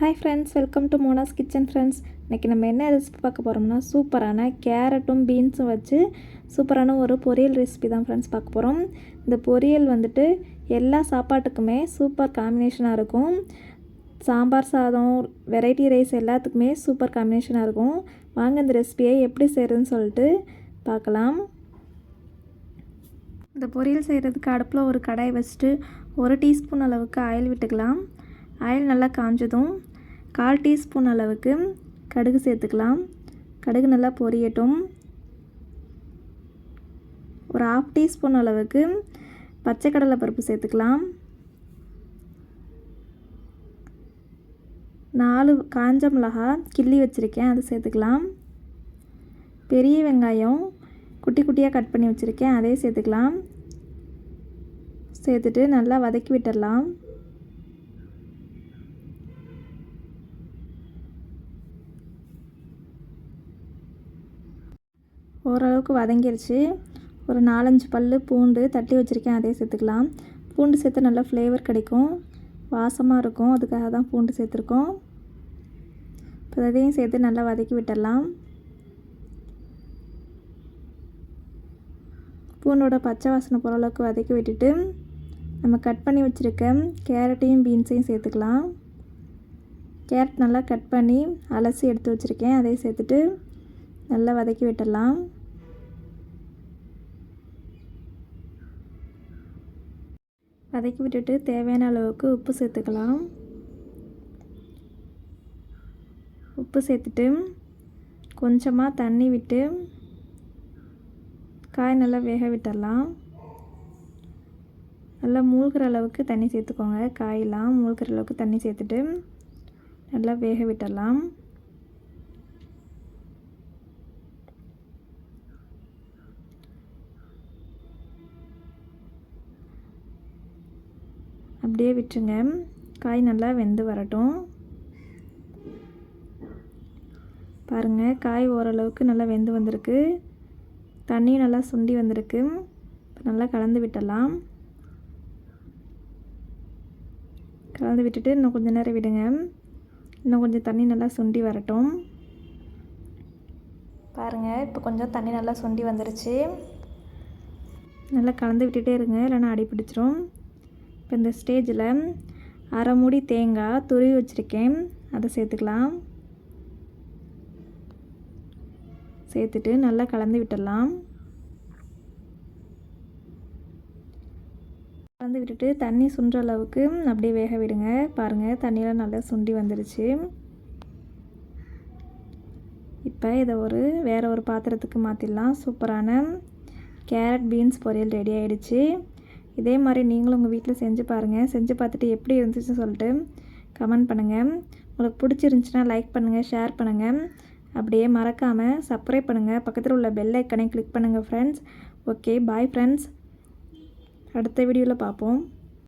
Hi friends, welcome to Mona's kitchen friends. இன்றைக்கி நம்ம என்ன ரெசிபி பார்க்க போகிறோம்னா, சூப்பரான கேரட்டும் பீன்ஸும் வச்சு சூப்பரான ஒரு பொரியல் ரெசிபி தான் ஃப்ரெண்ட்ஸ் பார்க்க போகிறோம். இந்த பொரியல் வந்துட்டு எல்லா சாப்பாட்டுக்குமே சூப்பர் காம்பினேஷனாக இருக்கும். சாம்பார் சாதம், வெரைட்டி ரைஸ் எல்லாத்துக்குமே சூப்பர் காம்பினேஷனாக இருக்கும். வாங்க இந்த ரெசிபியை எப்படி செய்கிறதுன்னு சொல்லிட்டு பார்க்கலாம். இந்த பொரியல் செய்கிறதுக்கு அடுப்பில் ஒரு கடாய் வச்சுட்டு 1 டீஸ்பூன் அளவுக்கு ஆயில் விட்டுக்கலாம். ஆயில் நல்லா காஞ்சதும் 1/4 டீஸ்பூன் அளவுக்கு கடுகு சேர்த்துக்கலாம். கடுகு நல்லா பொரியட்டும். ஒரு 1/2 டீஸ்பூன் அளவுக்கு பச்சை கடலை பருப்பு சேர்த்துக்கலாம். 4 காஞ்ச மிளகாய் கிள்ளி வச்சுருக்கேன், அதை சேர்த்துக்கலாம். பெரிய வெங்காயம் குட்டி குட்டியாக கட் பண்ணி வச்சுருக்கேன், அதே சேர்த்துக்கலாம். சேர்த்துட்டு நல்லா வதக்கி விட்டுடலாம். ஓரளவுக்கு வதங்கிருச்சு. ஒரு 4-5 பல் பூண்டு தட்டி வச்சுருக்கேன், அதே சேர்த்துக்கலாம். பூண்டு சேர்த்து நல்லா ஃப்ளேவர் கிடைக்கும், வாசமாக இருக்கும், அதுக்காக தான் பூண்டு சேர்த்துருக்கோம். இப்போ அதையும் சேர்த்து நல்லா வதக்கி விட்டுடலாம். பூண்டோட பச்சை வாசனை போகிற அளவுக்கு வதக்கி விட்டுட்டு நம்ம கட் பண்ணி வச்சுருக்க கேரட்டையும் பீன்ஸையும் சேர்த்துக்கலாம். கேரட் நல்லா கட் பண்ணி அலசி எடுத்து வச்சுருக்கேன், அதையும் சேர்த்துட்டு நல்லா வதக்கி விட்டுடலாம். வதக்கி விட்டுட்டு தேவையான அளவுக்கு உப்பு சேர்த்துக்கலாம். உப்பு சேர்த்துட்டு கொஞ்சமாக தண்ணி விட்டு காய் நல்லா வேக விட்டுடலாம். நல்லா மூழ்கிற அளவுக்கு தண்ணி சேர்த்துக்கோங்க. காயெல்லாம் மூழ்கிற அளவுக்கு தண்ணி சேர்த்துட்டு நல்லா வேக விட்டுடலாம். அப்படியே விட்டுருங்க, காய் நல்லா வெந்து வரட்டும். பாருங்கள், காய் ஓரளவுக்கு நல்லா வெந்து வந்திருக்கு, தண்ணியும் நல்லா சுண்டி வந்திருக்கு. இப்போ நல்லா கலந்து விட்டுடலாம். கலந்து விட்டுட்டு இன்னும் கொஞ்சம் நேரம் விடுங்க. இன்னும் கொஞ்சம் தண்ணி நல்லா சுண்டி வரட்டும். பாருங்கள், இப்போ கொஞ்சம் தண்ணி நல்லா சுண்டி வந்துருச்சு. நல்லா கலந்து விட்டுட்டே இருங்க, இல்லைன்னா அடி பிடிச்சிரும். இப்போ இந்த ஸ்டேஜில் 1/2 மூடி தேங்காய் துருவி வச்சுருக்கேன், அதை சேர்த்துக்கலாம். சேர்த்துட்டு நல்லா கலந்து விட்டுடலாம். கலந்து விட்டுட்டு தண்ணி சுண்டுற அளவுக்கு அப்படியே வேக விடுங்க. பாருங்கள், தண்ணியெலாம் நல்லா சுண்டி வந்துருச்சு. இப்போ இதை வேறு ஒரு பாத்திரத்துக்கு மாற்றிடலாம். சூப்பரான கேரட் பீன்ஸ் பொரியல் ரெடி ஆகிடுச்சு. இதே மாதிரி நீங்களும் உங்கள் வீட்டில் செஞ்சு பாருங்கள். செஞ்சு பார்த்துட்டு எப்படி இருந்துச்சுன்னு சொல்லிட்டு கமெண்ட் பண்ணுங்கள். உங்களுக்கு பிடிச்சிருந்துச்சின்னா லைக் பண்ணுங்கள், ஷேர் பண்ணுங்கள். அப்படியே மறக்காமல் சப்ஸ்கிரைப் பண்ணுங்கள். பக்கத்தில் உள்ள பெல் ஐக்கனை கிளிக் பண்ணுங்கள் ஃப்ரெண்ட்ஸ். Okay, bye friends. அடுத்த வீடியோவில் பார்ப்போம்.